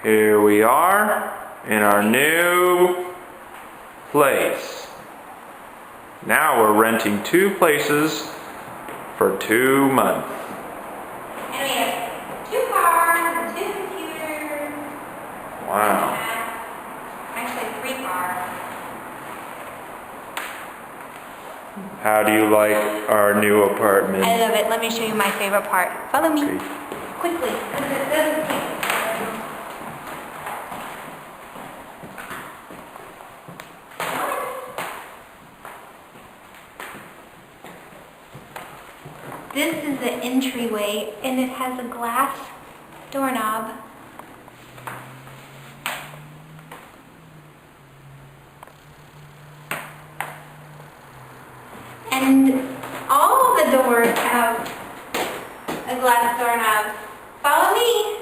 Here we are in our new place. Now we're renting 2 places for 2 months. And we have 2 cars and 2 computers. Wow. Actually 3 cars. How do you like our new apartment? I love it. Let me show you my favorite part. Follow me. Okay. Quickly. Because it doesn't take This is the entryway, and it has a glass doorknob. And all the doors have a glass doorknob. Follow me.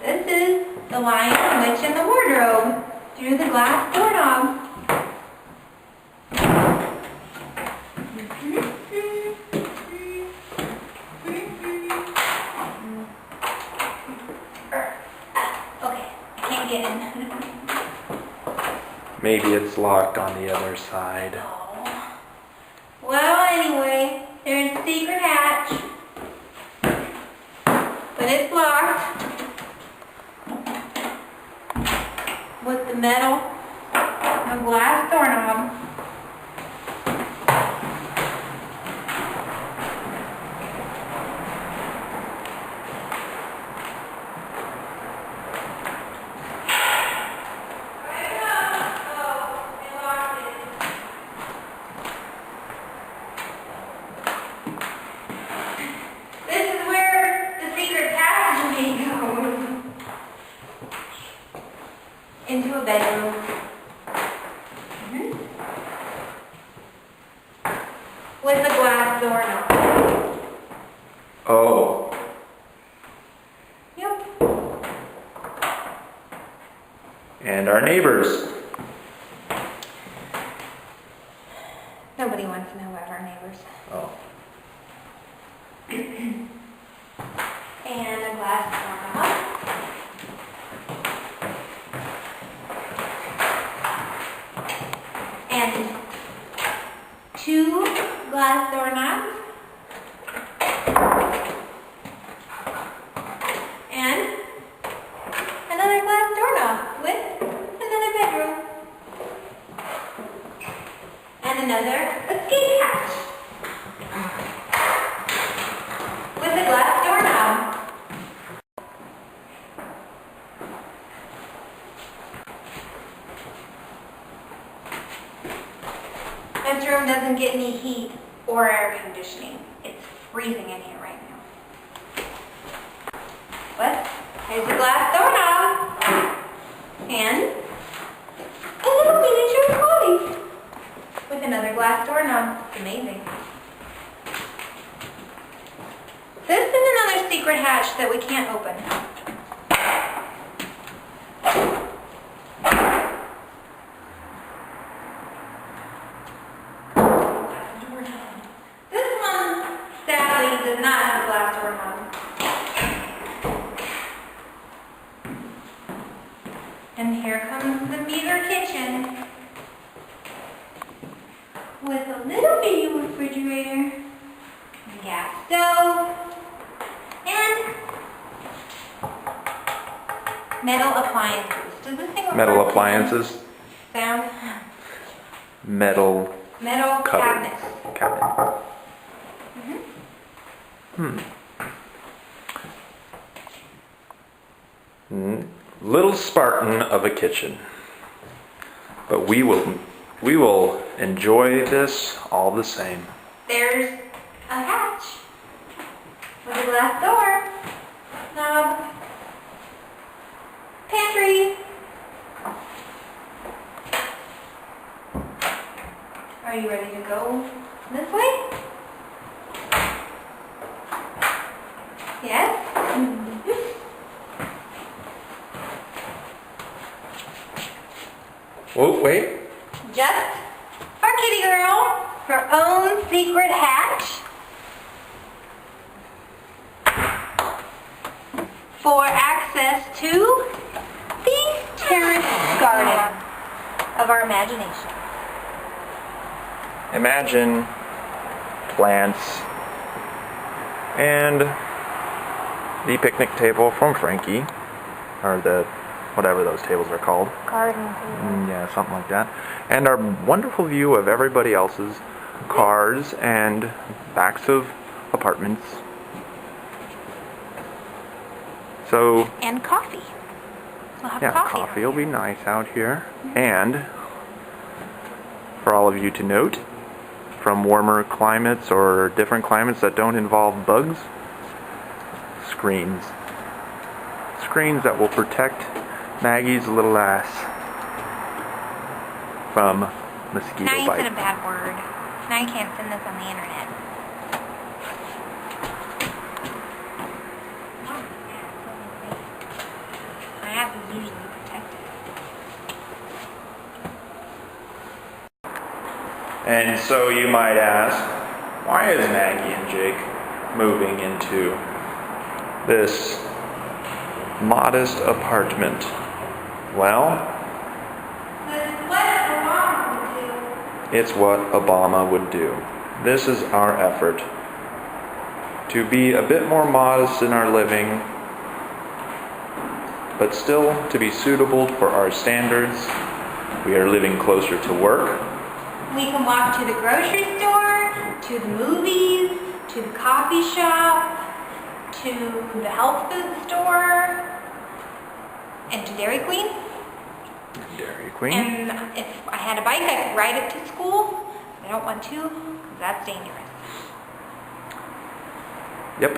This is the Lion, Witch, and the Wardrobe through the glass doorknob. Okay, I can't get in. Maybe it's locked on the other side. Oh. Well, anyway, there's a secret hatch, but it's locked with the metal and glass doorknob. Into a bedroom. With a glass doorknob. Oh. Yep. And our neighbors. Nobody wants to know about our neighbors. Oh. And a glass doorknob. And 2 glass doorknobs. And another glass doorknob with another bedroom. And another escape hatch with a glass doorknob. This room doesn't get any heat or air conditioning. It's freezing in here right now. But there's a glass doorknob and a little miniature cottage with another glass doorknob. It's amazing. This is another secret hatch that we can't open. Does not have a glass doorknob. And here comes the meager kitchen with a little bitty refrigerator, a gas stove, and metal appliances. Does this thing Metal appliances? sound? Metal Cabinets. cabinet. Little Spartan of a kitchen. But we will enjoy this all the same. There's a hatch with a glass door, knob, pantry. Are you ready to go this way? Yes? Oh, wait. Just our kitty girl, her own secret hatch for access access to the terrace garden of our imagination. Imagine plants and the picnic table from Frankie, or the whatever those tables are called. Garden table. Yeah, something like that. And our wonderful view of everybody else's cars and backs of apartments. So, And coffee. We'll have yeah, coffee. coffee will be nice out here. And for all of you to note, from warmer climates or different climates that don't involve bugs, screens. Screens that will protect Maggie's little ass from mosquito Now you bites. said a bad word. Now you can't send this on the internet. My ass is usually protected. And so you might ask, why is Maggie and Jake moving into this modest apartment? Well, it's what Obama would do. This is our effort to be a bit more modest in our living, but still to be suitable for our standards. We are living closer to work. We can walk to the grocery store, to the movies, to the coffee shop, to the health food store, and to Dairy Queen. Dairy Queen. And if I had a bike, I could ride it to school. I don't want to, because that's dangerous. Yep.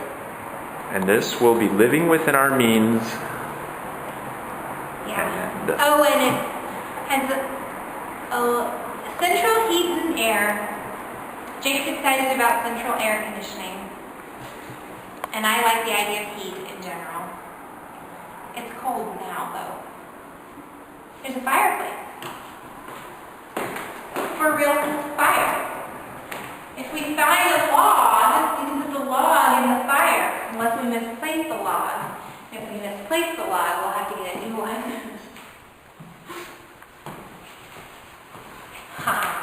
And this will be living within our means. Yeah. And, Oh, and it has a central heat and air. Jake's excited about central air conditioning. And I like the idea of heat in general. It's cold now, though. There's a fireplace. For a real fire. If we find a log, we can put the log in the fire, unless we misplace the log. If we misplace the log, we'll have to get a new one. Ha.